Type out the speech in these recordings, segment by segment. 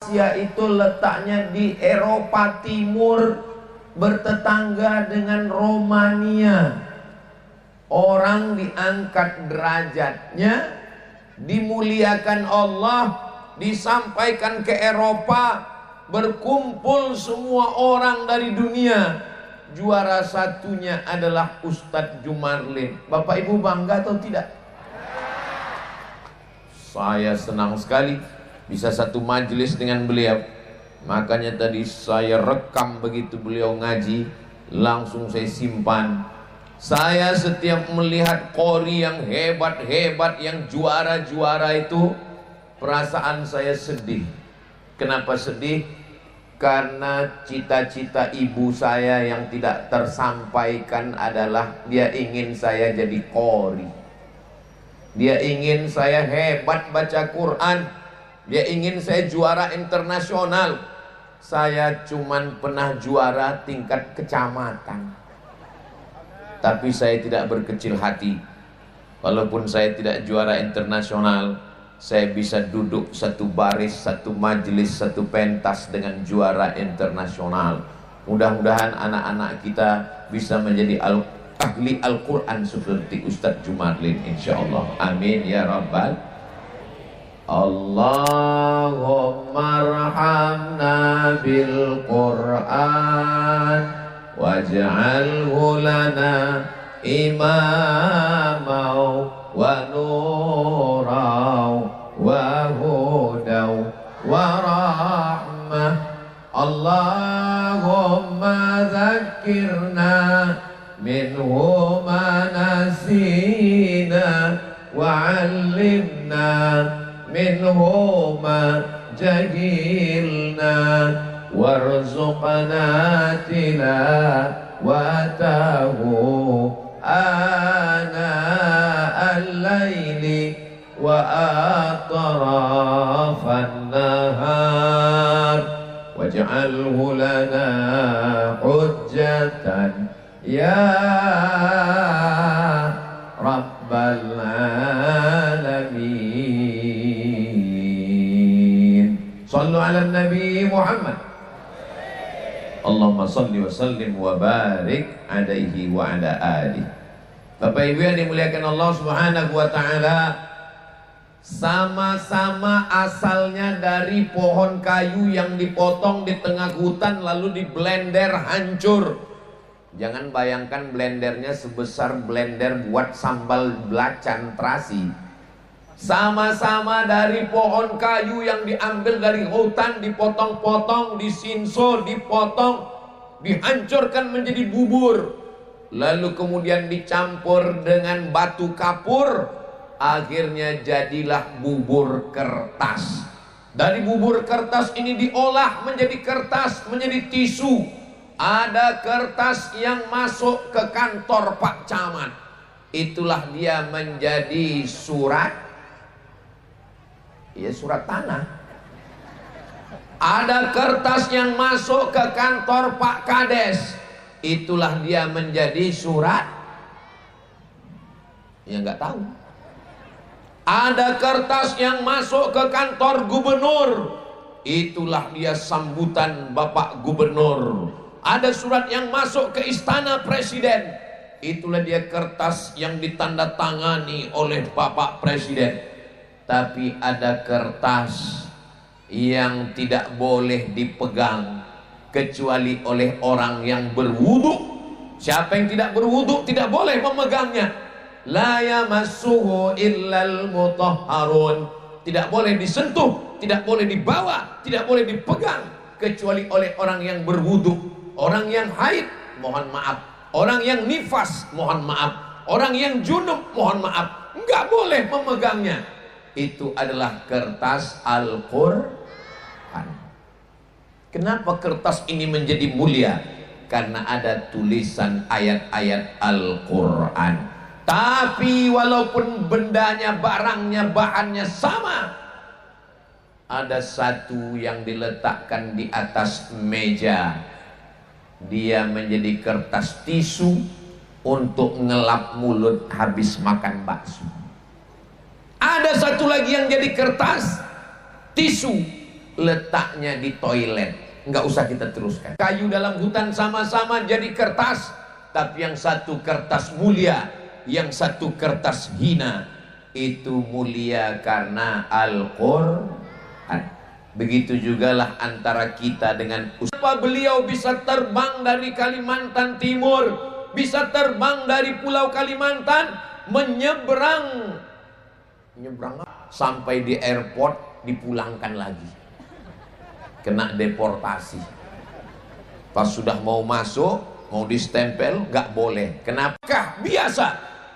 Kroasia itu letaknya di Eropa Timur, bertetangga dengan Romania. Orang diangkat derajatnya, dimuliakan Allah, disampaikan ke Eropa, berkumpul semua orang dari dunia. Juara satunya adalah Ustadz Jumarlin. Bapak Ibu bangga atau tidak? Saya senang sekali bisa satu majelis dengan beliau. Makanya tadi saya rekam begitu beliau ngaji, langsung saya simpan. Saya setiap melihat qori yang hebat-hebat, yang juara-juara itu, perasaan saya sedih. Kenapa sedih? Karena cita-cita ibu saya yang tidak tersampaikan adalah dia ingin saya jadi qori. Dia ingin saya hebat baca Quran. Dia ingin saya juara internasional. Saya cuman pernah juara tingkat kecamatan. Tapi saya tidak berkecil hati. Walaupun saya tidak juara internasional, saya bisa duduk satu baris, satu majelis, satu pentas dengan juara internasional. Mudah-mudahan anak-anak kita bisa menjadi ahli Al-Quran seperti Ustadz Jumarlin, insyaallah. Amin ya rabbal. Allahumma arhamna bil Quran waj'alhu lana imamau wa nurau wa hudau wa rahmah. Allahumma zakkirna minhu ma nasina wa 'allimna minhu ma jahilna warzuqna tilawatahu ana al-laili wa atrafan nahar waj'alhu lana hujjatan ya rabbal alamin. Sallu ala Nabi Muhammad. Allahumma salli wa sallim wa barik alaihi wa ala alihi. Bapak Ibu yang dimuliakan Allah Subhanahu wa taala, sama-sama asalnya dari pohon kayu yang dipotong di tengah hutan lalu di blender hancur. Jangan bayangkan blendernya sebesar blender buat sambal belacan terasi. Sama-sama dari pohon kayu yang diambil dari hutan, dipotong-potong, disinso, dipotong, dihancurkan menjadi bubur, lalu kemudian dicampur dengan batu kapur, akhirnya jadilah bubur kertas. Dari bubur kertas ini diolah menjadi kertas, menjadi tisu. Ada kertas yang masuk ke kantor Pak Camat, itulah dia menjadi surat. Ya, surat tanah. Ada kertas yang masuk ke kantor Pak Kades, itulah dia menjadi surat. Ya nggak tahu. Ada kertas yang masuk ke kantor gubernur, itulah dia sambutan Bapak Gubernur. Ada surat yang masuk ke istana presiden, itulah dia kertas yang ditandatangani oleh Bapak Presiden. Tapi ada kertas yang tidak boleh dipegang kecuali oleh orang yang berwudu. Siapa yang tidak berwudu tidak boleh memegangnya. La yamassuhu illal mutahharun. Tidak boleh disentuh, tidak boleh dibawa, tidak boleh dipegang kecuali oleh orang yang berwudu. Orang yang haid, mohon maaf. Orang yang nifas, mohon maaf. Orang yang junub, mohon maaf. Enggak boleh memegangnya. Itu adalah kertas Al-Quran. Kenapa kertas ini menjadi mulia? Karena ada tulisan ayat-ayat Al-Quran. Tapi walaupun bendanya, barangnya, bahannya sama, ada satu yang diletakkan di atas meja. Dia menjadi kertas tisu untuk ngelap mulut habis makan bakso. Ada satu lagi yang jadi kertas tisu letaknya di toilet. Nggak usah kita teruskan. Kayu dalam hutan sama-sama jadi kertas, tapi yang satu kertas mulia, yang satu kertas hina. Itu mulia karena Al-Quran. Begitu jugalah antara kita dengan Ustaz. Beliau bisa terbang dari Kalimantan Timur, bisa terbang dari Pulau Kalimantan, menyeberang sampai di airport, dipulangkan lagi, kena deportasi. Pas sudah mau masuk, mau distempel, nggak boleh. Kenapa? Biasa.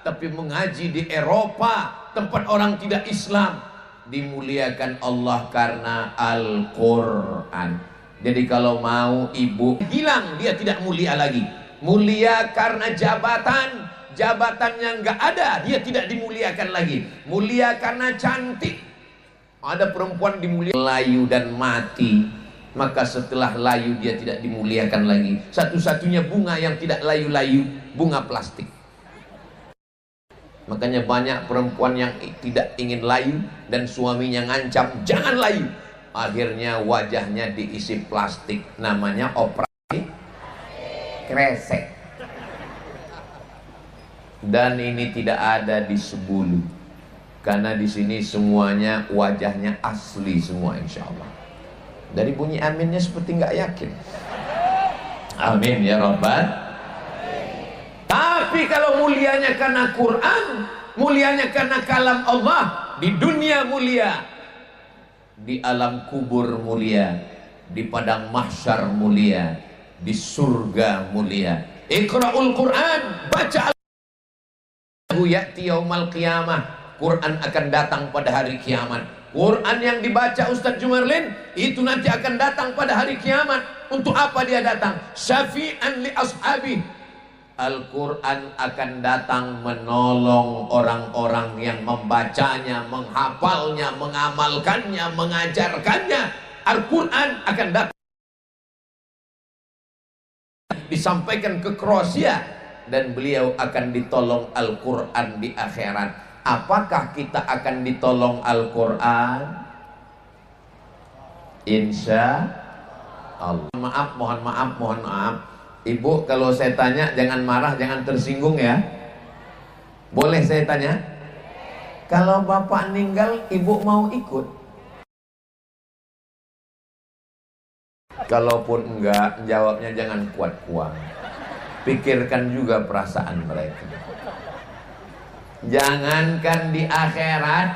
Tapi mengaji di Eropa, tempat orang tidak Islam, dimuliakan Allah karena Al-Quran. Jadi kalau mau ibu hilang, dia tidak mulia lagi. Mulia karena jabatan, jabatannya nggak ada, dia tidak dimuliakan lagi. Mulia karena cantik. Ada perempuan dimuliakan layu dan mati, maka setelah layu dia tidak dimuliakan lagi. Satu-satunya bunga yang tidak layu-layu, bunga plastik. Makanya banyak perempuan yang tidak ingin layu dan suaminya ngancam jangan layu. Akhirnya wajahnya diisi plastik, namanya operasi kresek. Dan ini tidak ada di Sebulu, karena di sini semuanya wajahnya asli semua, insya Allah. Dari bunyi aminnya seperti nggak yakin. Amin ya Rabbal. Tapi kalau mulianya karena Quran, mulianya karena kalam Allah, di dunia mulia, di alam kubur mulia, di padang mahsyar mulia, di surga mulia. Iqra'ul Quran, baca ya'ti yaumal qiyamah. Quran akan datang pada hari kiamat. Quran yang dibaca Ustaz Jumarlin itu nanti akan datang pada hari kiamat. Untuk apa dia datang? Syafi'an li ashabi. Al-Quran akan datang menolong orang-orang yang membacanya, menghafalnya, mengamalkannya, mengajarkannya. Al-Quran akan datang, disampaikan ke Kroasia, dan beliau akan ditolong Al-Quran di akhirat. Apakah kita akan ditolong Al-Quran? Insya Allah. Mohon maaf. Ibu, kalau saya tanya jangan marah, jangan tersinggung ya. Boleh saya tanya? Kalau bapak meninggal, ibu mau ikut? Kalaupun enggak, jawabnya jangan kuat-kuat. Pikirkan juga perasaan mereka. Jangankan di akhirat,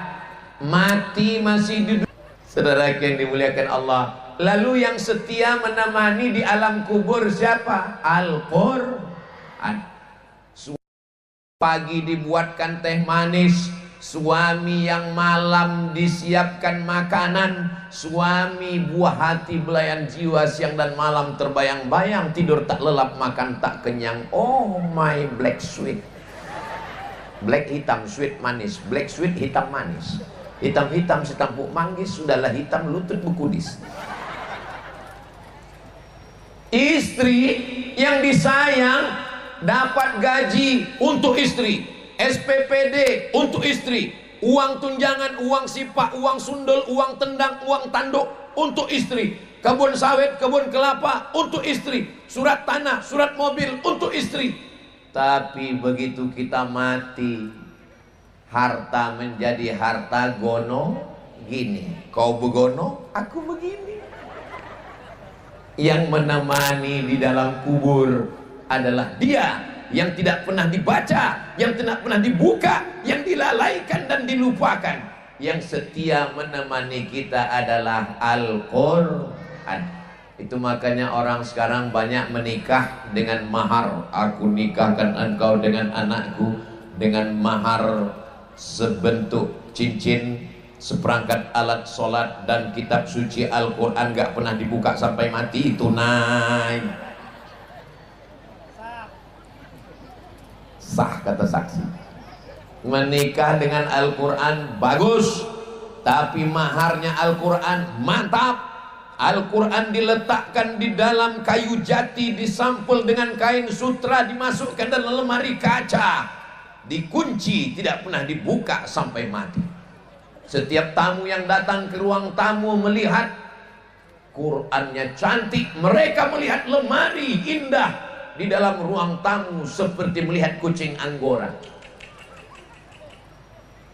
mati masih di dunia. Saudara yang dimuliakan Allah, lalu yang setia menemani di alam kubur siapa? Al-Quran. Pagi dibuatkan teh manis, suami yang malam disiapkan makanan, suami buah hati belayan jiwa, siang dan malam terbayang-bayang, tidur tak lelap, makan tak kenyang. Oh my black sweet. Black hitam, sweet manis. Black sweet, hitam manis. Hitam-hitam setampuk manggis, sudahlah hitam lutut bekudis. Istri yang disayang dapat gaji untuk istri, SPPD untuk istri, uang tunjangan, uang sipah, uang sundel, uang tendang, uang tanduk untuk istri, kebun sawit, kebun kelapa untuk istri, surat tanah, surat mobil untuk istri. Tapi begitu kita mati, harta menjadi harta gono gini. Kau begono, aku begini. Yang menemani di dalam kubur adalah dia yang tidak pernah dibaca, yang tidak pernah dibuka, yang dilalaikan dan dilupakan. Yang setia menemani kita adalah Al-Quran. Itu makanya orang sekarang banyak menikah dengan mahar. Aku nikahkan engkau dengan anakku dengan mahar sebentuk cincin, seperangkat alat sholat, dan kitab suci Al-Quran gak pernah dibuka sampai mati. Tunai sah kata saksi. Menikah dengan Al-Quran bagus, tapi maharnya Al-Quran mantap. Al-Quran diletakkan di dalam kayu jati, disampul dengan kain sutra, dimasukkan dalam lemari kaca, dikunci, tidak pernah dibuka sampai mati. Setiap tamu yang datang ke ruang tamu melihat Qurannya cantik, mereka melihat lemari indah di dalam ruang tamu seperti melihat kucing Anggora.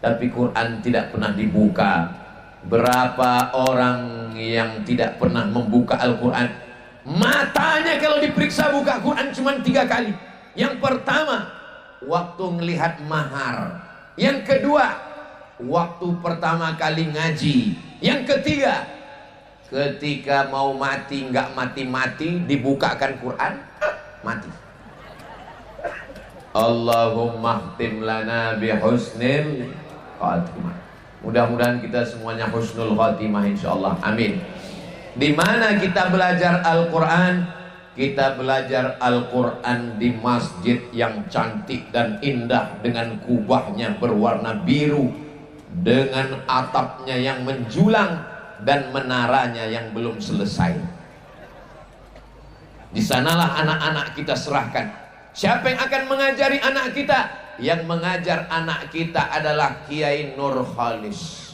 Tapi Quran tidak pernah dibuka. Berapa orang yang tidak pernah membuka Al-Quran? Matanya kalau diperiksa buka Quran cuma 3 kali. Yang pertama, waktu melihat mahar. Yang kedua, waktu pertama kali ngaji. Yang ketiga, ketika mau mati nggak mati-mati dibukakan Quran, mati. Allahumma khtim lana bihusnil khatimah. Mudah-mudahan kita semuanya husnul khatimah insyaallah. Amin. Di mana kita belajar Al-Quran? Kita belajar Al-Quran di masjid yang cantik dan indah, dengan kubahnya berwarna biru, dengan atapnya yang menjulang dan menaranya yang belum selesai. Di sanalah anak-anak kita serahkan. Siapa yang akan mengajari anak kita? Yang mengajar anak kita adalah Kiai Nur Khalis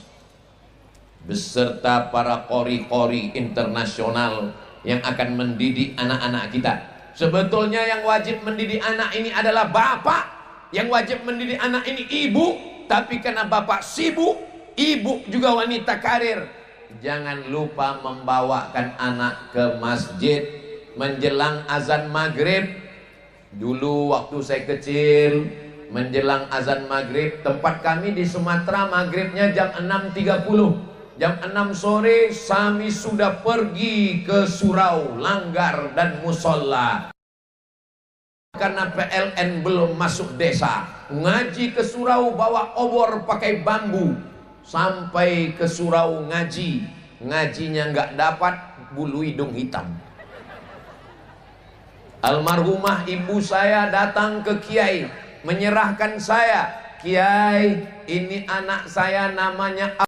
beserta para qori-qori internasional yang akan mendidik anak-anak kita. Sebetulnya yang wajib mendidik anak ini adalah bapak, yang wajib mendidik anak ini ibu. Tapi karena bapak sibuk, ibu juga wanita karir, jangan lupa membawakan anak ke masjid menjelang azan maghrib. Dulu waktu saya kecil, menjelang azan maghrib, tempat kami di Sumatera maghribnya jam 6.30. Jam 6 sore kami sudah pergi ke surau, langgar dan musola. Karena PLN belum masuk desa, ngaji ke surau bawa obor pakai bambu. Sampai ke surau ngaji, ngajinya nggak dapat, bulu hidung hitam. Almarhumah ibu saya datang ke Kiai, menyerahkan saya, Kiai, ini anak saya namanya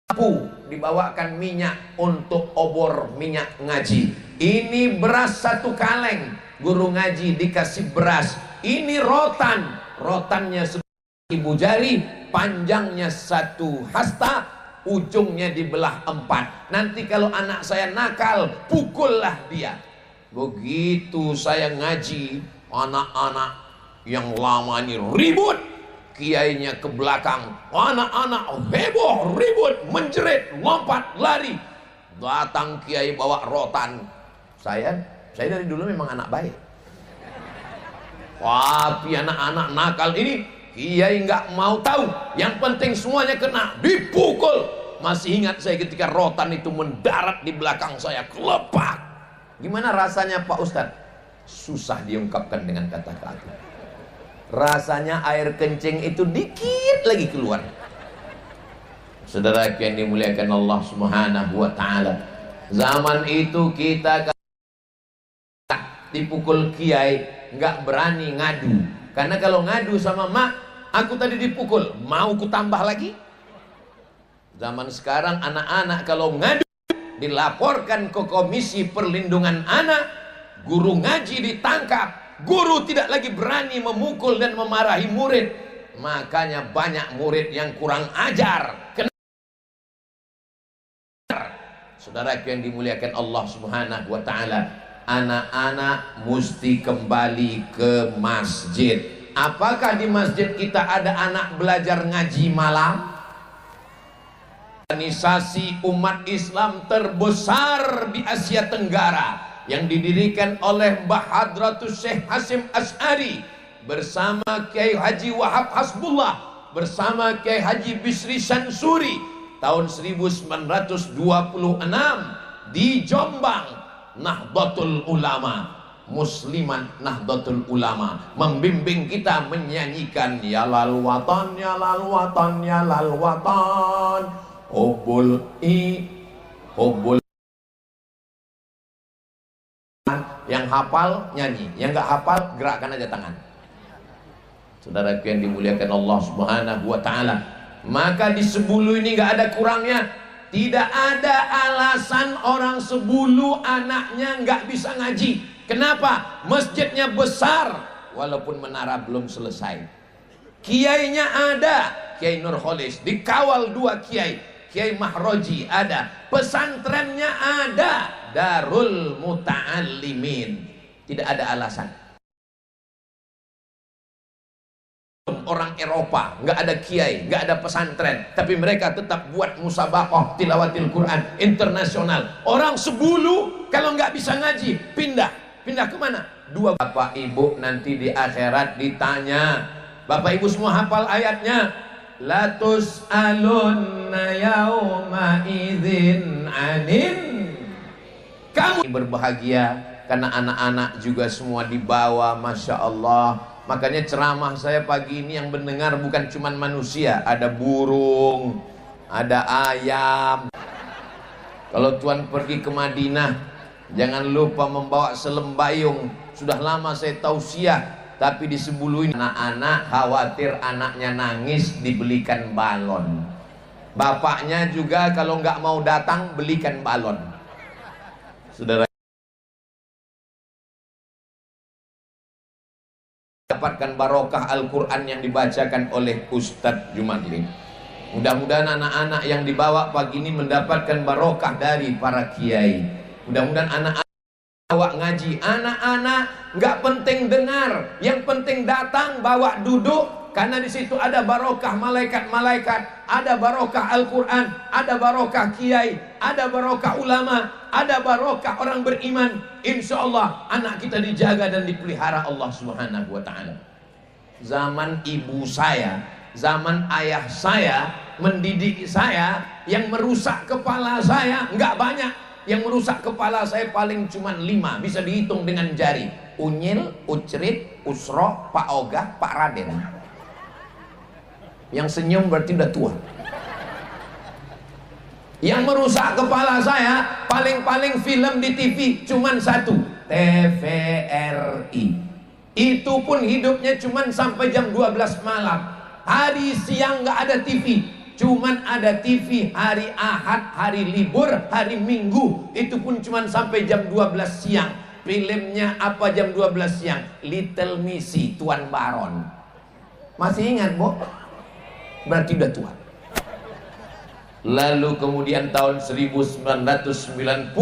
Apu, dibawakan minyak untuk obor minyak ngaji. Ini beras 1 kaleng, guru ngaji dikasih beras. Ini rotan, rotannya ibu jari, panjangnya 1 hasta, ujungnya dibelah 4. Nanti kalau anak saya nakal, pukullah dia. Begitu saya ngaji, anak-anak yang lama ini ribut, kiainya ke belakang, anak-anak heboh, ribut, menjerit, lompat, lari. Datang kiai bawa rotan. Saya dari dulu memang anak baik. Tapi anak-anak nakal ini, kiai nggak mau tahu. Yang penting semuanya kena, dipukul. Masih ingat saya ketika rotan itu mendarat di belakang saya, kelepak. Gimana rasanya Pak Ustadz? Susah diungkapkan dengan kata-kata. Rasanya air kencing itu dikit lagi keluar. Saudara yang dimuliakan Allah Subhanahu wa taala, zaman itu kita dipukul kiai nggak berani ngadu, karena kalau ngadu sama mak, aku tadi dipukul, mau ku tambah lagi. Zaman sekarang anak-anak kalau ngadu dilaporkan ke Komisi Perlindungan Anak, guru ngaji ditangkap. Guru tidak lagi berani memukul dan memarahi murid. Makanya banyak murid yang kurang ajar. Saudara yang dimuliakan Allah Subhanahu wa taala, anak-anak mesti kembali ke masjid. Apakah di masjid kita ada anak belajar ngaji malam? Organisasi umat Islam terbesar di Asia Tenggara yang didirikan oleh Mbah Hadratus Syekh Hasim Asy'ari bersama Kiai Haji Wahab Hasbullah bersama Kiai Haji Bisri Sansuri tahun 1926 di Jombang. Nahdlatul Ulama, Musliman Nahdlatul Ulama membimbing kita menyanyikan ya lal watan ya lal watan ya lal watan hubbul yang hafal nyanyi, yang nggak hafal gerakkan aja tangan. Saudara yang dimuliakan Allah Subhanahu wa taala, maka di Sebulu ini nggak ada kurangnya. Tidak ada alasan orang Sebulu anaknya nggak bisa ngaji. Kenapa? Masjidnya besar walaupun menara belum selesai. Kiainya ada, Kiai Nur Khalis, dikawal 2 kiai. Kiai Mahroji ada, pesantrennya ada, Darul Muta'allimin. Tidak ada alasan. Orang Eropa nggak ada kiai, nggak ada pesantren, tapi mereka tetap buat musabaqah tilawatil Quran internasional. Orang sebulu kalau nggak bisa ngaji pindah kemana? Dua bapak ibu nanti di akhirat ditanya. Bapak ibu semua hafal ayatnya. Latus alunna yauma idzin anin. Kamu berbahagia karena anak-anak juga semua dibawa, masya Allah. Makanya ceramah saya pagi ini yang mendengar bukan cuma manusia, ada burung, ada ayam. Kalau Tuhan pergi ke Madinah, jangan lupa membawa selembayung. Sudah lama saya tausiah, tapi di sebulu ini anak-anak khawatir anaknya nangis, dibelikan balon. Bapaknya juga kalau nggak mau datang belikan balon. Saudara, dapatkan barokah Al-Quran yang dibacakan oleh Ustadz Jumadli. Mudah-mudahan anak-anak yang dibawa pagi ini mendapatkan barokah dari para kiai. Mudah-mudahan anak-anak bawa ngaji. Anak-anak nggak penting dengar, yang penting datang, bawa duduk, karena di situ ada barokah malaikat-malaikat, ada barokah Al-Quran, ada barokah kiai, ada barokah ulama, ada barokah orang beriman. Insya Allah anak kita dijaga dan dipelihara Allah Subhanahu wa ta'ala. Zaman ibu saya, zaman ayah saya mendidik saya, yang merusak kepala saya nggak banyak. Yang merusak kepala saya paling cuma 5, bisa dihitung dengan jari. Unyil, Ucrit, Usro, Pak Ogah, Pak Raden. Yang senyum berarti udah tua. Yang merusak kepala saya paling-paling film di TV cuman 1, TVRI. Itu pun hidupnya cuman sampai jam 12 malam. Hari siang nggak ada TV, cuman ada TV hari Ahad, hari libur, hari Minggu. Itu pun cuman sampai jam 12 siang. Filmnya apa jam 12 siang? Little Missy, Tuan Baron. Masih ingat, Bu? Berarti udah tua. Lalu kemudian tahun 1990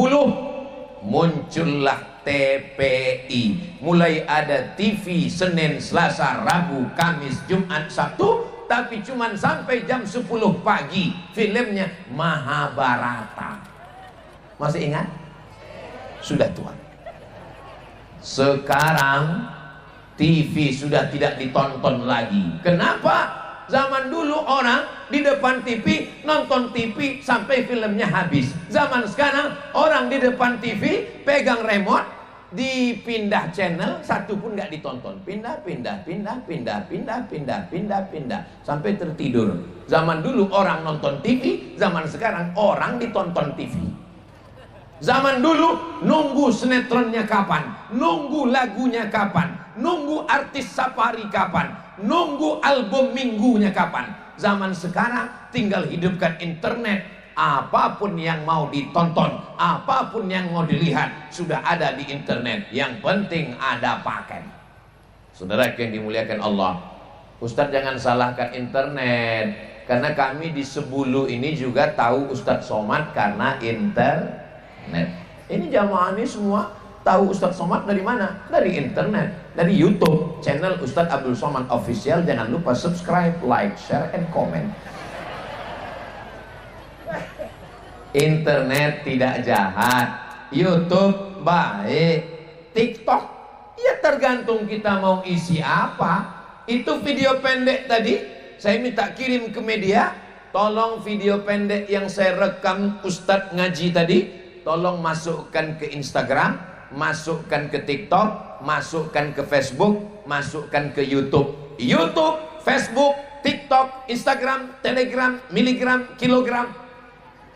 muncullah TPI. Mulai ada TV Senin, Selasa, Rabu, Kamis, Jumat, Sabtu, tapi cuman sampai jam 10 pagi. Filmnya Mahabharata. Masih ingat? Sudah tua. Sekarang TV sudah tidak ditonton lagi. Kenapa? Zaman dulu orang di depan TV nonton TV sampai filmnya habis. Zaman sekarang orang di depan TV pegang remote, dipindah channel, satu pun nggak ditonton. Pindah sampai tertidur. Zaman dulu orang nonton TV, zaman sekarang orang ditonton TV. Zaman dulu nunggu sinetronnya kapan, nunggu lagunya kapan, nunggu artis safari kapan, nunggu album minggunya kapan. Zaman sekarang tinggal hidupkan internet, apapun yang mau ditonton, apapun yang mau dilihat sudah ada di internet. Yang penting ada paket. Saudara yang dimuliakan Allah, Ustadz jangan salahkan internet, karena kami di Sebulu ini juga tahu Ustadz Somad karena internet. Ini jamaah ini semua tahu Ustadz Somad dari mana? Dari internet, dari YouTube channel Ustadz Abdul Somad Official. Jangan lupa subscribe, like, share, and comment. Internet tidak jahat, YouTube baik, TikTok ya tergantung kita mau isi apa. Itu video pendek tadi saya minta kirim ke media, tolong video pendek yang saya rekam Ustadz ngaji tadi, tolong masukkan ke Instagram, masukkan ke TikTok, masukkan ke Facebook, masukkan ke YouTube. YouTube, Facebook, TikTok, Instagram, Telegram, miligram, kilogram.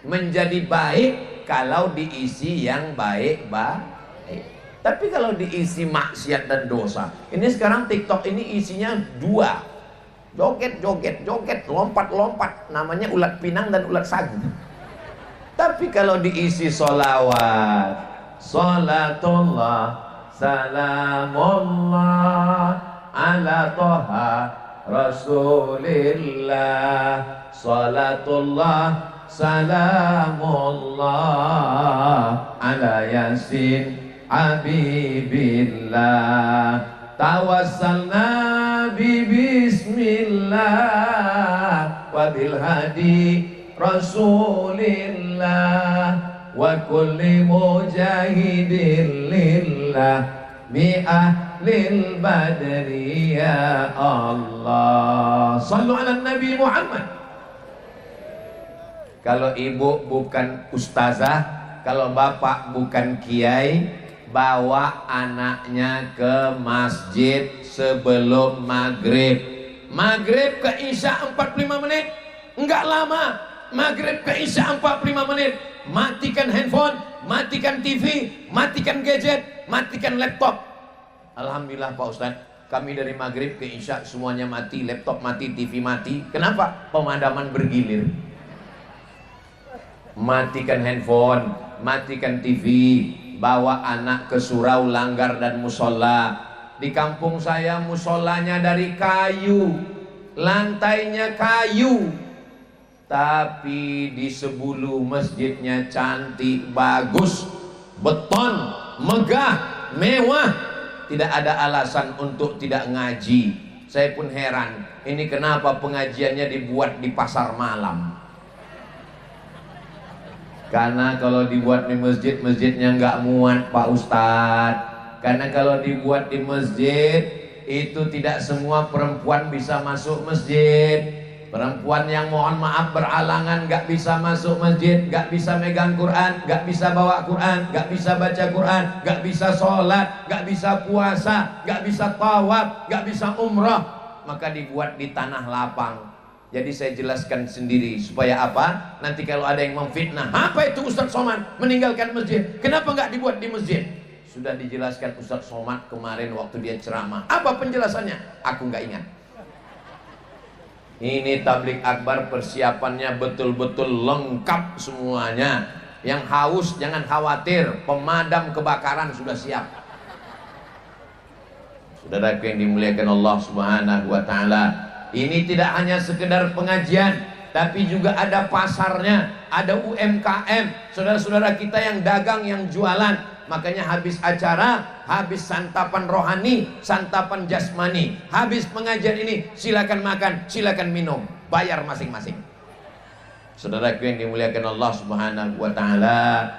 Menjadi baik kalau diisi yang baik-baik. Tapi kalau diisi maksiat dan dosa, ini sekarang TikTok ini isinya 2. Joget, lompat, namanya ulat pinang dan ulat sagu. Tapi kalau diisi solawat, salatullah, salamullah ala toha rasulillah, salatullah, salamullah ala yasin habibillah tawassalna bi bismillah wa bil hadi rasulillah wa kulli mujahidin lillah bi ahlil badri ya Allah. Sallu ala Nabi Muhammad. Kalau ibu bukan ustazah, kalau bapak bukan kiai, bawa anaknya ke masjid sebelum maghrib. Maghrib ke isya 45 menit, enggak lama. Maghrib ke isya 45 menit. Matikan handphone, matikan TV, matikan gadget, matikan laptop. Alhamdulillah Pak Ustadz, kami dari maghrib ke isya semuanya mati, laptop mati, TV mati. Kenapa? Pemadaman bergilir. Matikan handphone, matikan TV, bawa anak ke surau, langgar dan musola. Di kampung saya musolanya dari kayu, lantainya kayu, tapi di sebulu masjidnya cantik, bagus, beton, megah, mewah. Tidak ada alasan untuk tidak ngaji. Saya pun heran, ini kenapa pengajiannya dibuat di pasar malam? Karena kalau dibuat di masjid, masjidnya nggak muat Pak Ustadz. Karena kalau dibuat di masjid, itu tidak semua perempuan bisa masuk masjid. Perempuan yang mohon maaf beralangan gak bisa masuk masjid, gak bisa megang Quran, gak bisa bawa Quran, gak bisa baca Quran, gak bisa sholat, gak bisa puasa, gak bisa tawaf, gak bisa umrah. Maka dibuat di tanah lapang. Jadi saya jelaskan sendiri supaya apa? Nanti kalau ada yang memfitnah, apa itu Ustadz Somad meninggalkan masjid? Kenapa gak dibuat di masjid? Sudah dijelaskan Ustadz Somad kemarin waktu dia ceramah. Apa penjelasannya? Aku gak ingat. Ini tablik akbar persiapannya betul-betul lengkap semuanya. Yang haus jangan khawatir, pemadam kebakaran sudah siap. Saudaraku yang dimuliakan Allah Subhanahu wa taala, ini tidak hanya sekedar pengajian, tapi juga ada pasarnya, ada UMKM, saudara-saudara kita yang dagang, yang jualan. Makanya habis acara, habis santapan rohani, santapan jasmani, habis pengajian ini silakan makan, silakan minum, bayar masing-masing. Saudaraku yang dimuliakan Allah Subhanahu wa taala,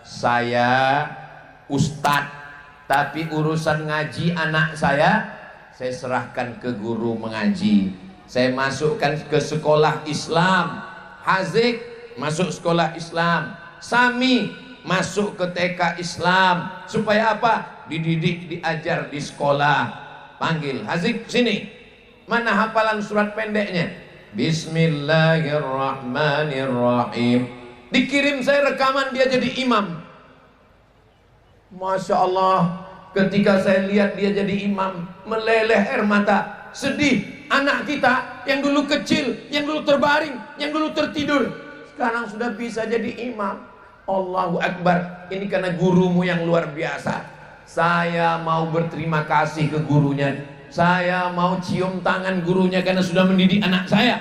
saya ustadz, tapi urusan ngaji anak saya serahkan ke guru mengaji. Saya masukkan ke sekolah Islam. Hazik masuk sekolah Islam. Sami masuk ke TK Islam. Supaya apa? Dididik, diajar di sekolah. Panggil Hazik sini. Mana hafalan surat pendeknya? Bismillahirrahmanirrahim. Dikirim saya rekaman dia jadi imam. Masya Allah, ketika saya lihat dia jadi imam, meleleh air mata. Sedih. Anak kita yang dulu kecil, yang dulu terbaring, yang dulu tertidur, sekarang sudah bisa jadi imam. Allahu Akbar. Ini karena gurumu yang luar biasa. Saya mau berterima kasih ke gurunya. Saya mau cium tangan gurunya karena sudah mendidik anak saya.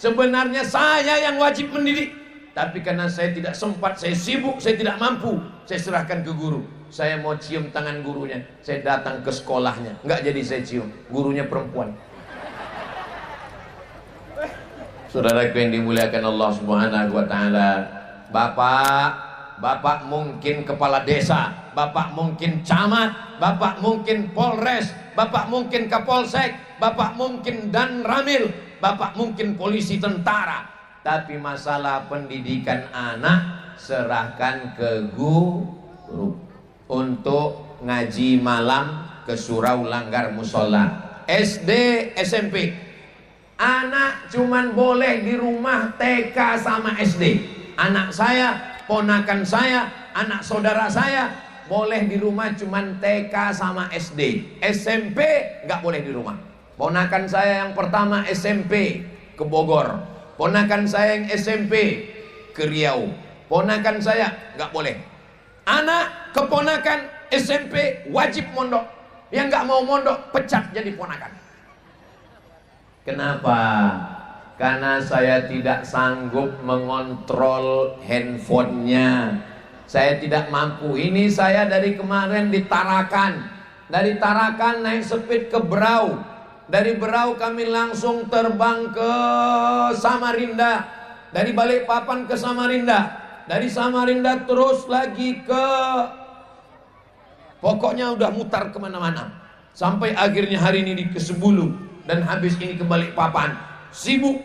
Sebenarnya saya yang wajib mendidik, tapi karena saya tidak sempat, saya sibuk, saya tidak mampu, saya serahkan ke guru. Saya mau cium tangan gurunya. Saya datang ke sekolahnya, nggak jadi saya cium. Gurunya perempuan. Saudaraku yang dimuliakan Allah Subhanahu wa taala, Bapak mungkin kepala desa, Bapak mungkin camat, Bapak mungkin polres, Bapak mungkin kapolsek, Bapak mungkin danramil, Bapak mungkin polisi tentara. Tapi masalah pendidikan anak serahkan ke guru. Untuk ngaji malam ke surau, langgar, musola. SD, SMP, anak cuman boleh di rumah TK sama SD. Anak saya, ponakan saya, anak saudara saya boleh di rumah cuman TK sama SD. SMP nggak boleh di rumah. Ponakan saya yang pertama SMP ke Bogor, ponakan saya yang SMP ke Riau, ponakan saya nggak boleh. Anak keponakan SMP wajib mondok, yang nggak mau mondok pecat jadi ponakan. Kenapa? karena saya tidak sanggup mengontrol handphonenya. Saya tidak mampu. Ini saya dari kemarin di Tarakan. Dari Tarakan naik speed ke Berau. Dari Berau kami langsung terbang ke Samarinda. Dari Balikpapan ke Samarinda. Dari Samarinda terus lagi ke, pokoknya udah mutar kemana-mana. Sampai akhirnya hari ini di Kesebulu. Dan habis ini ke Balikpapan. Sibuk.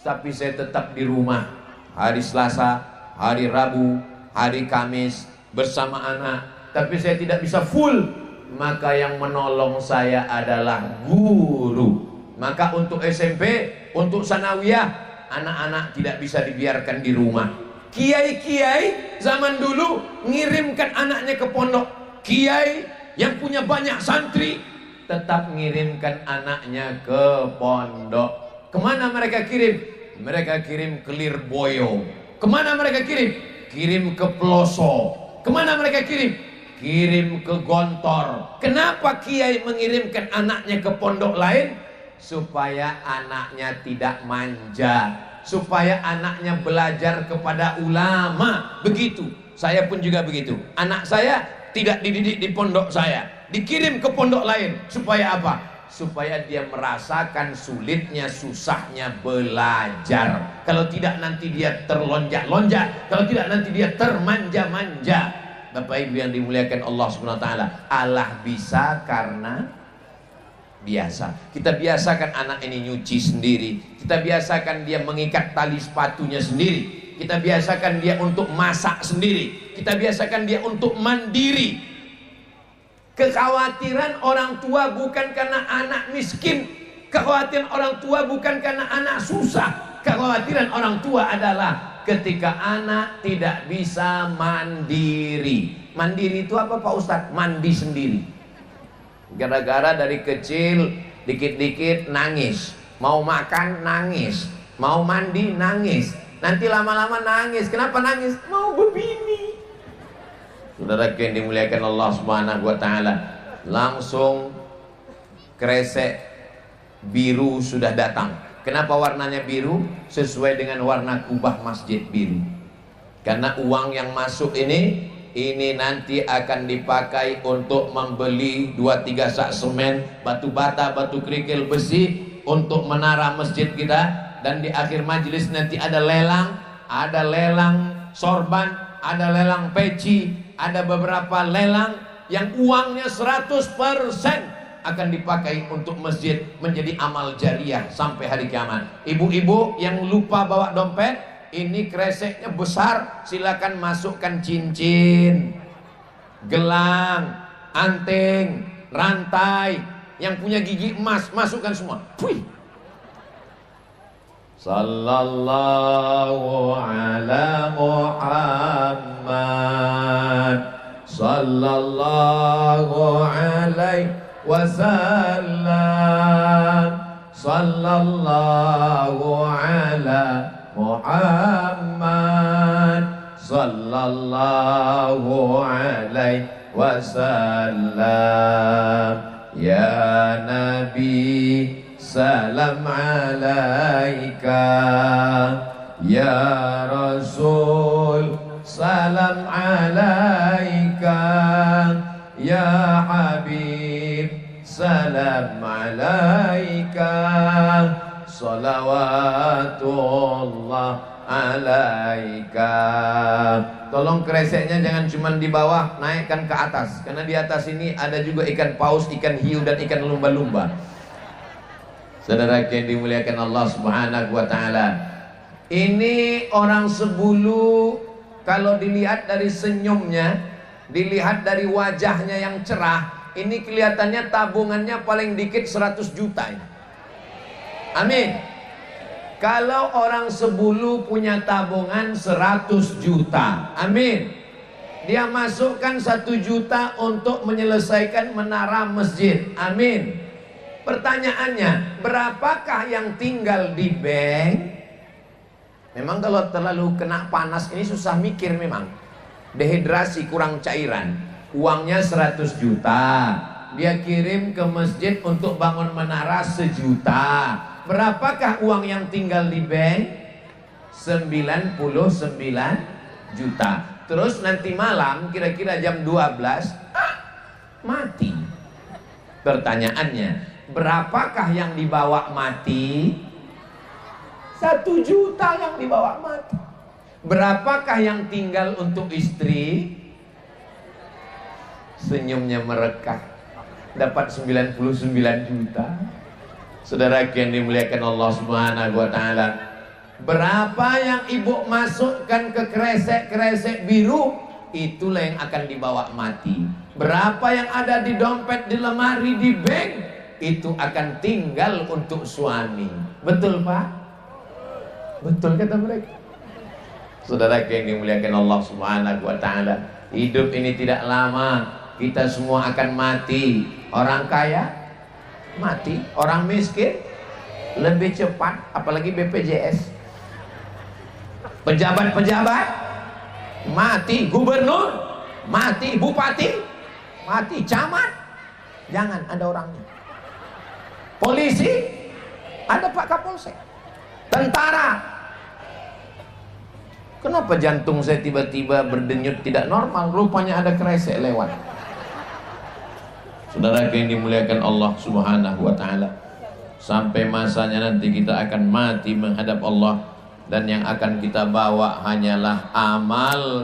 Tapi saya tetap di rumah. Hari Selasa, hari Rabu, hari Kamis bersama anak. Tapi saya tidak bisa full. Maka yang menolong saya adalah guru. Maka untuk SMP, untuk sanawiyah, anak-anak tidak bisa dibiarkan di rumah. Kiai-kiai zaman dulu ngirimkan anaknya ke pondok. Kiai yang punya banyak santri tetap ngirimkan anaknya ke pondok. Kemana mereka kirim? Mereka kirim ke Lirboyo. Kemana mereka kirim? Kirim ke Peloso. Kemana mereka kirim? Kirim ke Gontor. Kenapa kiai mengirimkan anaknya ke pondok lain? Supaya anaknya tidak manja, supaya anaknya belajar kepada ulama. Begitu. Saya pun juga begitu. Anak saya tidak dididik di pondok saya, dikirim ke pondok lain. Supaya apa? Supaya dia merasakan sulitnya, susahnya belajar. Kalau tidak nanti dia terlonjak-lonjak, kalau tidak nanti dia termanja-manja. Bapak Ibu yang dimuliakan Allah Subhanahu wa taala, Allah bisa karena biasa. Kita biasakan anak ini nyuci sendiri. Kita biasakan dia mengikat tali sepatunya sendiri. Kita biasakan dia untuk masak sendiri. Kita biasakan dia untuk mandiri. Kekhawatiran orang tua bukan karena anak miskin. Kekhawatiran orang tua bukan karena anak susah. Kekhawatiran orang tua adalah ketika anak tidak bisa mandiri. Mandiri itu apa Pak Ustadz? Mandi sendiri. Gara-gara dari kecil dikit-dikit nangis. Mau makan nangis. Mau mandi nangis. Nanti lama-lama nangis. Kenapa nangis? Mau berbini. Saudara yang dimuliakan Allah Subhanahu wa taala, langsung kresek biru sudah datang. Kenapa warnanya biru? Sesuai dengan warna kubah masjid biru. Karena uang yang masuk ini nanti akan dipakai untuk membeli 2-3 sak semen, batu bata, batu kerikil, besi untuk menara masjid kita. Dan di akhir majelis nanti ada lelang sorban, ada lelang peci, ada beberapa lelang yang uangnya 100% akan dipakai untuk masjid, menjadi amal jariah sampai hari kiamat. Ibu-ibu yang lupa bawa dompet, ini kreseknya besar, silakan masukkan cincin, gelang, anting, rantai, yang punya gigi emas, masukkan semua. Puih. Sallallahu ala Muhammad, sallallahu alaihi wasallam, sallallahu ala Muhammad, sallallahu alaihi wasallam. Ya Nabi, salam alaika. Ya Rasul, salam alaika. Ya Habib, salam alaika. Salawatullah alaika. Tolong kreseknya jangan cuma di bawah, naikkan ke atas. Karena di atas ini ada juga ikan paus, ikan hiu, dan ikan lumba-lumba. Saudara yang dimuliakan Allah Subhanahu wa taala, ini orang Sebulu, kalau dilihat dari senyumnya, dilihat dari wajahnya yang cerah, ini kelihatannya tabungannya paling dikit 100 juta ini. Amin. Kalau orang Sebulu punya tabungan 100 juta, amin, dia masukkan 1 juta untuk menyelesaikan menara masjid, amin. Pertanyaannya, berapakah yang tinggal di bank? Memang kalau terlalu kena panas ini susah mikir memang. Dehidrasi, kurang cairan. Uangnya 100 juta, dia kirim ke masjid untuk bangun menara 1 juta. berapakah uang yang tinggal di bank? 99 juta. Terus nanti malam kira-kira jam 12 mati. Pertanyaannya, berapakah yang dibawa mati? 1 juta yang dibawa mati. Berapakah yang tinggal untuk istri? Senyumnya merekah, dapat 99 juta. Saudara yang dimuliakan Allah Subhanahu wa taala, berapa yang ibu masukkan ke kresek-kresek biru, itulah yang akan dibawa mati. Berapa yang ada di dompet, di lemari, di bank, itu akan tinggal untuk suami. Betul Pak? Betul kata mereka. Saudara yang dimuliakan Allah Subhanahu wa taala, hidup ini tidak lama, kita semua akan mati. Orang kaya mati, orang miskin lebih cepat, apalagi BPJS. Pejabat-pejabat mati, gubernur mati, bupati mati, camat jangan ada orangnya. Polisi ada Pak Kapolsek. Tentara, kenapa jantung saya tiba-tiba berdenyut tidak normal? Rupanya ada kresek lewat. Saudara yang dimuliakan Allah Subhanahu wa taala, sampai masanya nanti kita akan mati menghadap Allah, dan yang akan kita bawa hanyalah amal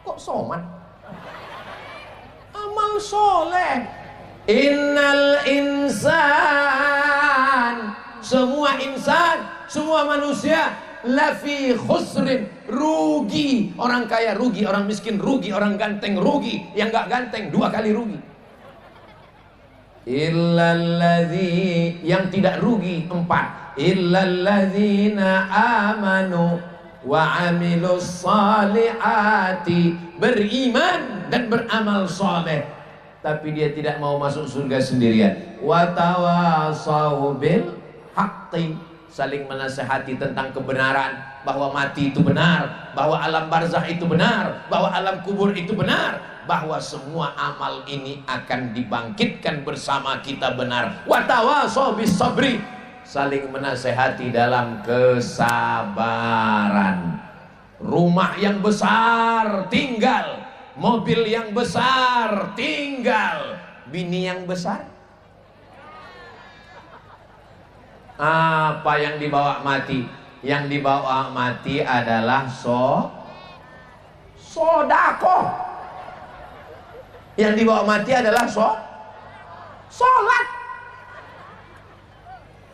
kok soman? Amal soleh. Innal insan, semua insan, semua manusia lafi khusrin, rugi. Orang kaya rugi, orang miskin rugi, orang ganteng rugi, yang gak ganteng 2 kali rugi. Illalladzi, yang tidak rugi 4. Illalladzina amanu wa amilus salihati, beriman dan beramal saleh, tapi dia tidak mau masuk surga sendirian. Wa tawasau bil haqqi, saling menasihati tentang kebenaran, bahwa mati itu benar, bahwa alam barzakh itu benar, bahwa alam kubur itu benar, bahwa semua amal ini akan dibangkitkan bersama kita benar. Wa tawasau bis sabri, saling menasihati dalam kesabaran. Rumah yang besar tinggal, mobil yang besar tinggal, bini yang besar. Apa yang dibawa mati? Yang dibawa mati adalah sodako. Yang dibawa mati adalah sholat.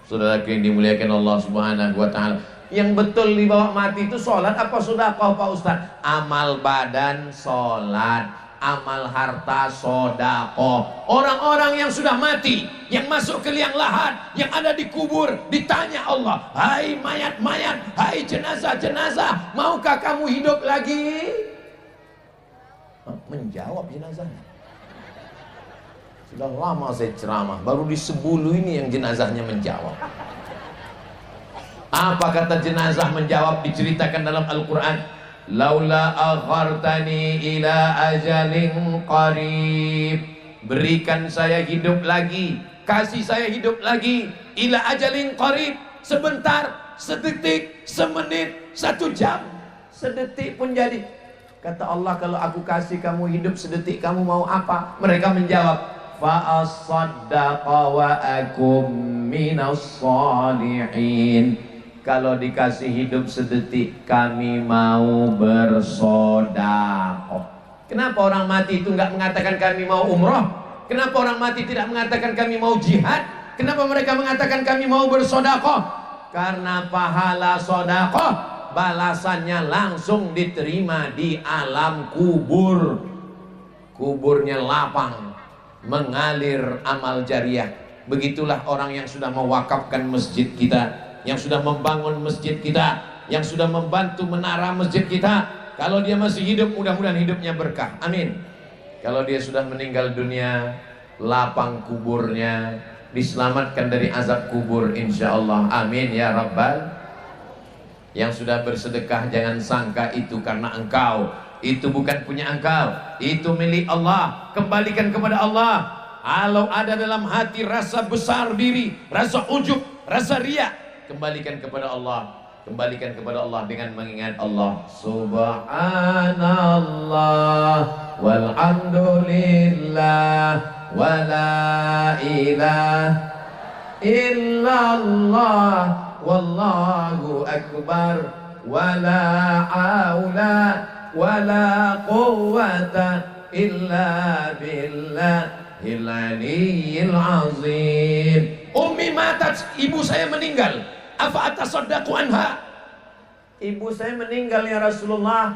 Saudara yang dimuliakan Allah Subhanahu wa taala, yang betul dibawa mati itu sholat apa sedekah Pak Ustaz? Amal badan sholat, amal harta sedekah. Orang-orang yang sudah mati, yang masuk ke liang lahat, yang ada di kubur, ditanya Allah, hai mayat-mayat, hai jenazah-jenazah, maukah kamu hidup lagi? Menjawab jenazahnya. Sudah lama saya ceramah, baru di Sebulu ini yang jenazahnya menjawab. Apa kata jenazah menjawab? Diceritakan dalam Al-Quran, laula akhartani ila ajalin qarib, berikan saya hidup lagi, kasih saya hidup lagi, ila ajalin qarib, sebentar, sedetik, semenit, 1 jam, sedetik pun jadi. Kata Allah, kalau aku kasih kamu hidup sedetik, kamu mau apa? Mereka menjawab, fa asaddaqa wa akum minas shalihin, kalau dikasih hidup sedetik kami mau bersedekah. Kenapa orang mati itu enggak mengatakan kami mau umroh? Kenapa orang mati tidak mengatakan kami mau jihad? Kenapa mereka mengatakan kami mau bersedekah? Karena pahala sedekah balasannya langsung diterima di alam kubur. Kuburnya lapang, mengalir amal jariah. Begitulah orang yang sudah mewakafkan masjid kita, yang sudah membangun masjid kita, yang sudah membantu menara masjid kita. Kalau dia masih hidup, mudah-mudahan hidupnya berkah, amin. Kalau dia sudah meninggal dunia, lapang kuburnya, diselamatkan dari azab kubur, insya Allah, amin ya rabbal. Yang sudah bersedekah, jangan sangka itu karena engkau, itu bukan punya engkau, itu milik Allah. Kembalikan kepada Allah. Kalau ada dalam hati rasa besar diri, rasa ujub, rasa riya, kembalikan kepada Allah. Kembalikan kepada Allah dengan mengingat Allah. Subhanallah walhamdulillah wala ilaha illallah wallahu akbar wala haula wala quwwata illa billahil aliyyil azim. Ummi matat, ibu saya meninggal. Afa atasaddaqu anha? Ibu saya meninggal ya Rasulullah.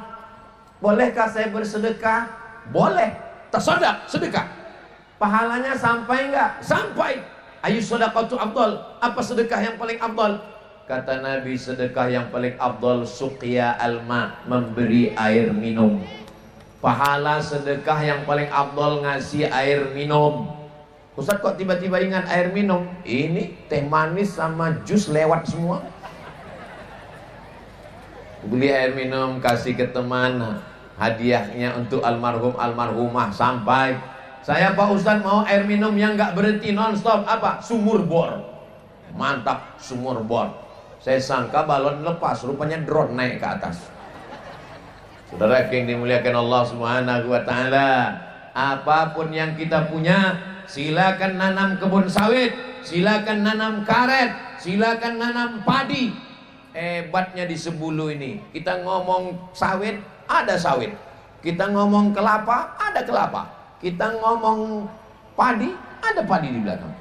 Bolehkah saya bersedekah? Boleh. Tasaddaq, sedekah. Pahalanya sampai enggak? Sampai. Ayu shadaqatu afdal? Apa sedekah yang paling afdal? Kata Nabi, sedekah yang paling afdal suqya alma, memberi air minum. Pahala sedekah yang paling afdal ngasih air minum. Ustaz kok tiba-tiba ingat air minum? Ini teh manis sama jus lewat semua. Beli air minum, kasih ke teman, hadiahnya untuk almarhum almarhumah. Sampai saya Pak Ustaz mau air minum yang nggak berhenti nonstop. Apa? Sumur bor. Mantap, sumur bor. Saya sangka balon lepas, rupanya drone naik ke atas. Saudara yang dimuliakan Allah Subhanahu wa taala, apapun yang kita punya, silakan nanam kebun sawit, silakan nanam karet, silakan nanam padi. Hebatnya di Sebulu ini, kita ngomong sawit, ada sawit. Kita ngomong kelapa, ada kelapa. Kita ngomong padi, ada padi di belakang.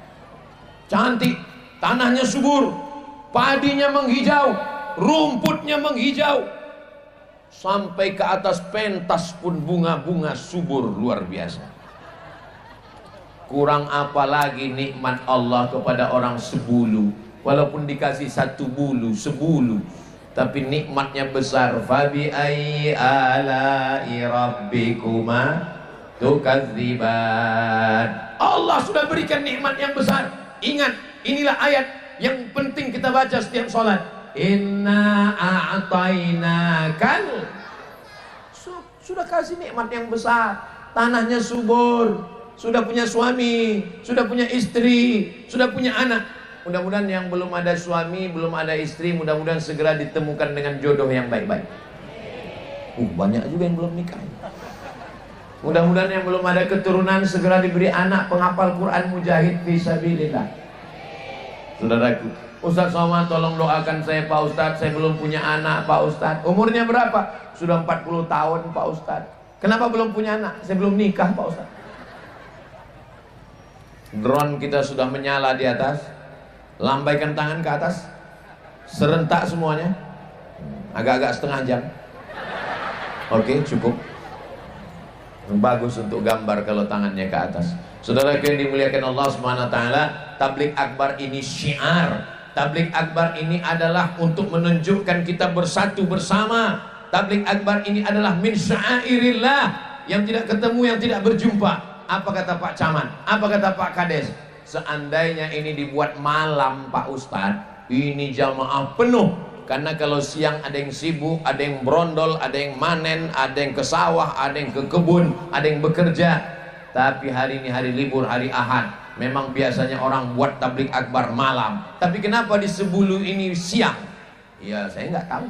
Cantik, tanahnya subur, padinya menghijau, rumputnya menghijau. Sampai ke atas pentas pun bunga-bunga subur luar biasa. Kurang apa lagi nikmat Allah kepada orang Sebulu. Walaupun dikasih satu bulu, sebulu, tapi nikmatnya besar. Fabi ayyi ala'i rabbikuma tukadziban. Allah sudah berikan nikmat yang besar. Ingat, inilah ayat yang penting kita baca setiap sholat. Inna a'tainakal. Sudah kasih nikmat yang besar. Tanahnya subur, sudah punya suami, sudah punya istri, sudah punya anak. Mudah-mudahan yang belum ada suami, belum ada istri, mudah-mudahan segera ditemukan dengan jodoh yang baik-baik. Banyak juga yang belum nikah. Mudah-mudahan yang belum ada keturunan segera diberi anak penghafal Quran mujahid fisabilillah. Saudaraku, Ustaz Somad tolong doakan saya Pak Ustaz, saya belum punya anak Pak Ustaz. Umurnya berapa? Sudah 40 tahun Pak Ustaz. Kenapa belum punya anak? Saya belum nikah Pak Ustaz. Drone kita sudah menyala di atas. Lambaikan tangan ke atas. Serentak semuanya. Agak-agak setengah jam. Oke, cukup. Bagus untuk gambar kalau tangannya ke atas. Saudara yang dimuliakan Allah Subhanahu wa taala, tabligh akbar ini syiar. Tabligh akbar ini adalah untuk menunjukkan kita bersatu bersama. Tabligh akbar ini adalah min syairillah, yang tidak ketemu, yang tidak berjumpa. Apa kata Pak Camat? Apa kata Pak Kades? Seandainya ini dibuat malam Pak Ustadz, ini jamaah penuh. Karena kalau siang ada yang sibuk, ada yang berondol, ada yang manen, ada yang ke sawah, ada yang ke kebun, ada yang bekerja. Tapi hari ini hari libur, hari Ahad. Memang biasanya orang buat tabligh akbar malam. Tapi kenapa di Sebulu ini siang? Ya saya nggak tahu.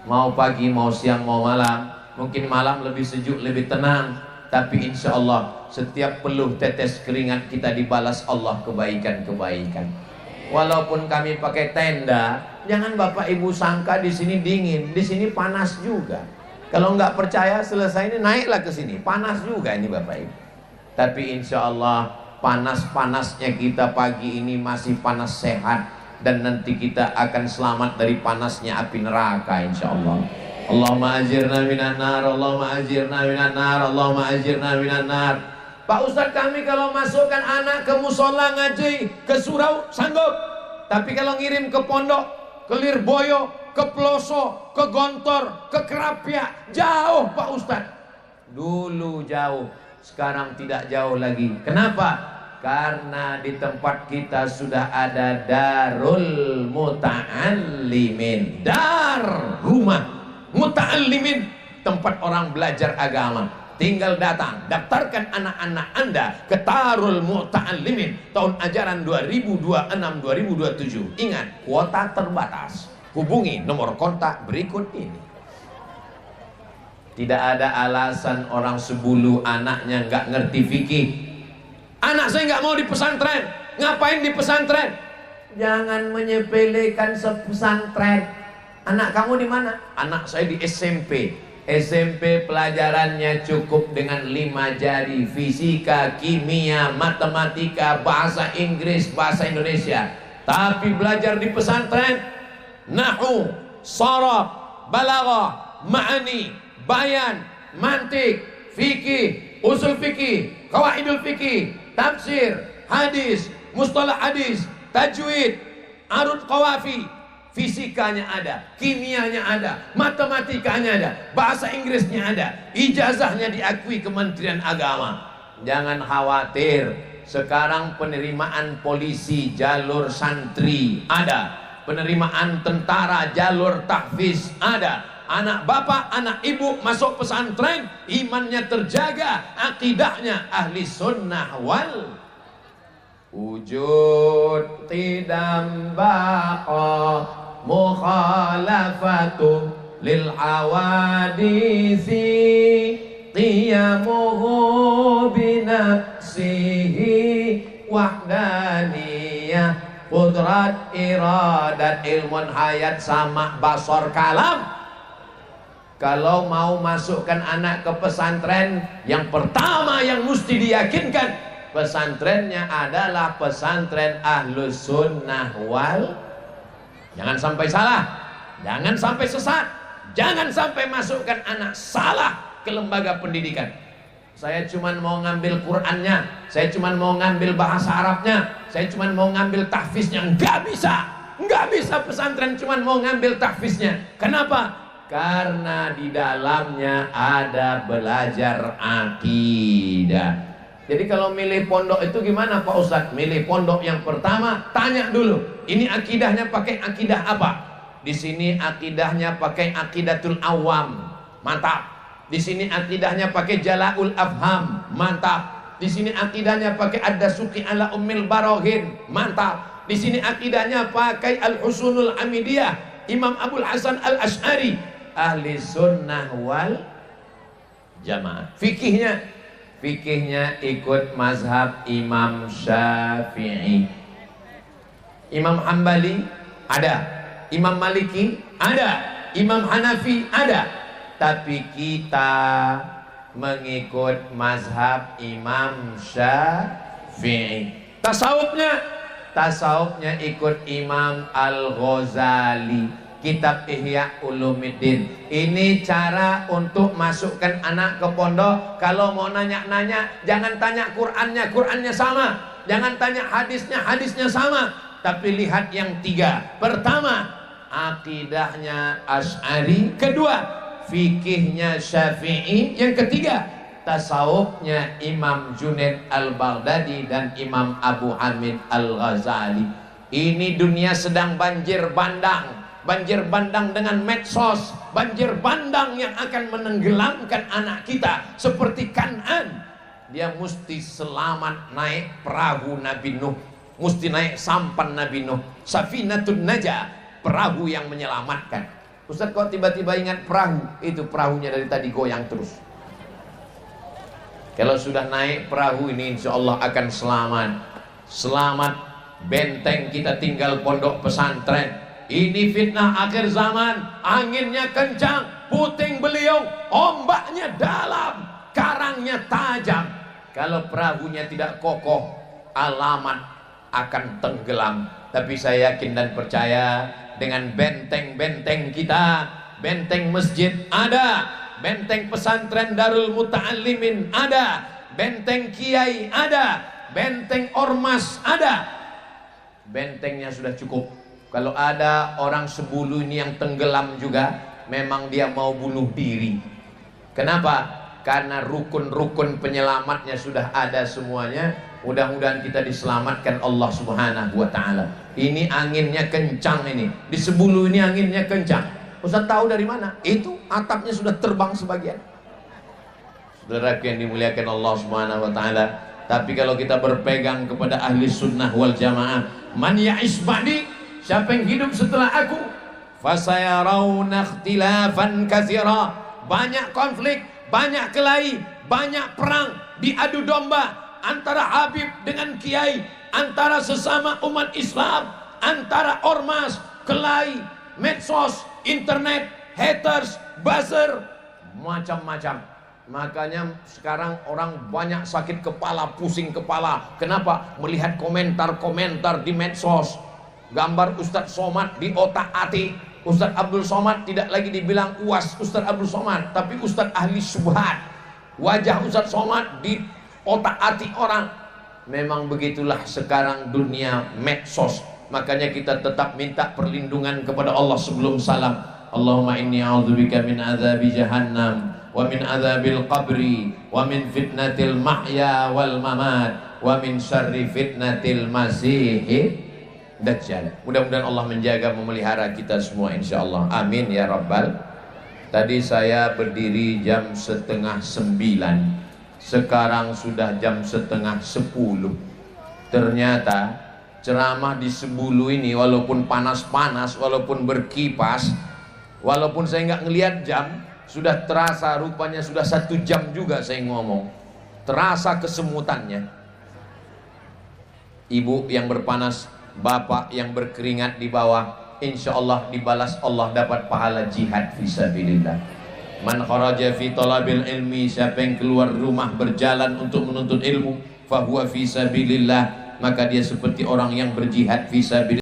Mau pagi, mau siang, mau malam. Mungkin malam lebih sejuk, lebih tenang. Tapi insya Allah setiap peluh tetes keringat kita dibalas Allah kebaikan-kebaikan. Walaupun kami pakai tenda, jangan Bapak Ibu sangka di sini dingin, di sini panas juga. Kalau nggak percaya selesai ini naiklah ke sini, panas juga ini Bapak Ibu. Tapi insya Allah panas-panasnya kita pagi ini masih panas sehat, dan nanti kita akan selamat dari panasnya api neraka insya Allah. Allahumma ajirna minan nar, Allahumma ajirna minan nar, Allahumma ajirna minan nar. Pak Ustadz, kami kalau masukkan anak ke musola ngaji, ke surau sanggup. Tapi kalau ngirim ke pondok, ke Lirboyo, ke Peloso, ke Gontor, ke Kerapia, jauh Pak Ustadz. Dulu jauh, sekarang tidak jauh lagi. Kenapa? Karena di tempat kita sudah ada Darul Muta'allimin. Dar, rumah Muta'allimin, tempat orang belajar agama. tinggal datang, daftarkan anak-anak Anda ke Darul Mu'ta'allimin tahun ajaran 2026-2027. Ingat, kuota terbatas. Hubungi nomor kontak berikut ini. Tidak ada alasan orang sebulu anaknya nggak ngerti fikih. Anak saya nggak mau di pesantren. Ngapain di pesantren? Jangan menyepelekan pesantren. Anak kamu di mana? Anak saya di SMP. SMP pelajarannya cukup dengan 5 jari. Fisika, kimia, matematika, bahasa Inggris, bahasa Indonesia. Tapi belajar di pesantren, nahwu, sharaf, balaghah, ma'ani, bayan, mantik, fikih, usul fikih, qawaidul fikih, tafsir, hadis, mustalah hadis, tajwid, arud qawafi. Fisikanya ada, kimianya ada, matematikanya ada, bahasa Inggrisnya ada, ijazahnya diakui Kementerian Agama. Jangan khawatir, sekarang penerimaan polisi jalur santri ada, penerimaan tentara jalur tahfiz ada. Anak bapak, anak ibu masuk pesantren, imannya terjaga, akidahnya ahli sunnah wal wujud tidambaqa mukhalafatu lil awadisi qiyamuhu binafsihi wahdaniyah qudrat iradat ilmun hayat sama basor kalam. Kalau mau masukkan anak ke pesantren, yang pertama yang mesti diyakinkan, pesantrennya adalah pesantren ahlus sunnah wal. Jangan sampai salah, jangan sampai sesat, jangan sampai masukkan anak salah ke lembaga pendidikan. Saya cuma mau ngambil Qurannya, saya cuma mau ngambil bahasa Arabnya, saya cuma mau ngambil tahfiznya. Nggak bisa pesantren cuma mau ngambil tahfiznya. Kenapa? Karena di dalamnya ada belajar akidah. Jadi kalau milih pondok itu gimana Pak Ustadz? Milih pondok yang pertama, tanya dulu, ini akidahnya pakai akidah apa? Di sini akidahnya pakai akidatul awam, mantap. Di sini akidahnya pakai jalaul afham, mantap. Di sini akidahnya pakai ad-dasuki ala ummil barohin, mantap. Di sini akidahnya pakai al-husunul amidiyah, Imam Abul Hasan al-Ash'ari, ahli sunnah wal jamaah. Fikihnya ikut mazhab Imam Syafi'i, Imam Hambali ada, Imam Maliki ada, Imam Hanafi ada. Tapi kita mengikut mazhab Imam Syafi'i. Tasawufnya ikut Imam Al-Ghazali, kitab Ihya Ulumuddin. Ini cara untuk masukkan anak ke pondok. Kalau mau nanya-nanya, jangan tanya Qur'annya, Qur'annya sama. Jangan tanya hadisnya, hadisnya sama. Tapi lihat yang 3. Pertama, akidahnya Asy'ari. Kedua, fikihnya Syafi'i. Yang ketiga, tasawufnya Imam Junaid al-Baghdadi dan Imam Abu Hamid al-Ghazali. Ini dunia sedang banjir bandang. Banjir bandang dengan medsos, banjir bandang yang akan menenggelamkan anak kita seperti Kan'an. Dia mesti selamat naik perahu Nabi Nuh, mesti naik sampan Nabi Nuh, Safinatun Najah, perahu yang menyelamatkan. Ustaz kok tiba-tiba ingat perahu? Itu perahunya dari tadi goyang terus. Kalau sudah naik perahu ini, insya Allah akan selamat. Selamat, benteng kita tinggal pondok pesantren. Ini fitnah akhir zaman, anginnya kencang, puting beliung, ombaknya dalam, karangnya tajam. Kalau perahunya tidak kokoh, alamat akan tenggelam. Tapi saya yakin dan percaya dengan benteng-benteng kita, benteng masjid ada, benteng pesantren Darul Muta'allimin ada, benteng kiai ada, benteng ormas ada. Bentengnya sudah cukup. Kalau ada orang sebulu ini yang tenggelam juga, memang dia mau bunuh diri. Kenapa? Karena rukun-rukun penyelamatnya sudah ada semuanya. Mudah-mudahan kita diselamatkan Allah Subhanahu wa ta'ala. Ini anginnya kencang ini. Di sebulu ini anginnya kencang. Ustaz tahu dari mana? Itu atapnya sudah terbang sebagian. Saudara yang dimuliakan Allah Subhanahu wa taala. Tapi kalau kita berpegang kepada ahli sunnah wal jamaah, man ya'ish ba'di, siapa yang hidup setelah aku, fasayarawna ikhtilafan katsira, banyak konflik, banyak kelahi, banyak perang, diadu domba antara Habib dengan Kiai, antara sesama umat Islam, antara ormas, kelahi, medsos, internet, haters, buzzer, macam-macam. Makanya sekarang orang banyak sakit kepala, pusing kepala. Kenapa? Melihat komentar-komentar di medsos. Gambar Ustadz Somad di otak-atik. Ustadz Abdul Somad tidak lagi dibilang UAS Ustadz Abdul Somad, tapi Ustadz ahli syubhat. Wajah Ustadz Somad di otak-atik orang. Memang begitulah sekarang dunia medsos. Makanya kita tetap minta perlindungan kepada Allah sebelum salam. Allahumma inni a'udzubika min adzabi jahannam wa min adzabil qabri wa min fitnatil mahya wal mamat wa min syarri fitnatil masih dajjal. Mudah-mudahan Allah menjaga memelihara kita semua insyaallah. Amin ya rabbal. Tadi saya berdiri jam 8:30. Sekarang sudah jam 9:30. Ternyata ceramah di Sebulu ini walaupun panas-panas, walaupun berkipas, walaupun saya nggak ngelihat jam, sudah terasa rupanya sudah 1 jam juga saya ngomong. Terasa kesemutannya. Ibu yang berpanas, bapak yang berkeringat di bawah, insya Allah dibalas Allah, dapat pahala jihad fisabilillah. Man kharaja fi talabil ilmi, siapa yang keluar rumah berjalan untuk menuntut ilmu, fahuwa fisabilillah, maka dia seperti orang yang berjihad fisabilillah.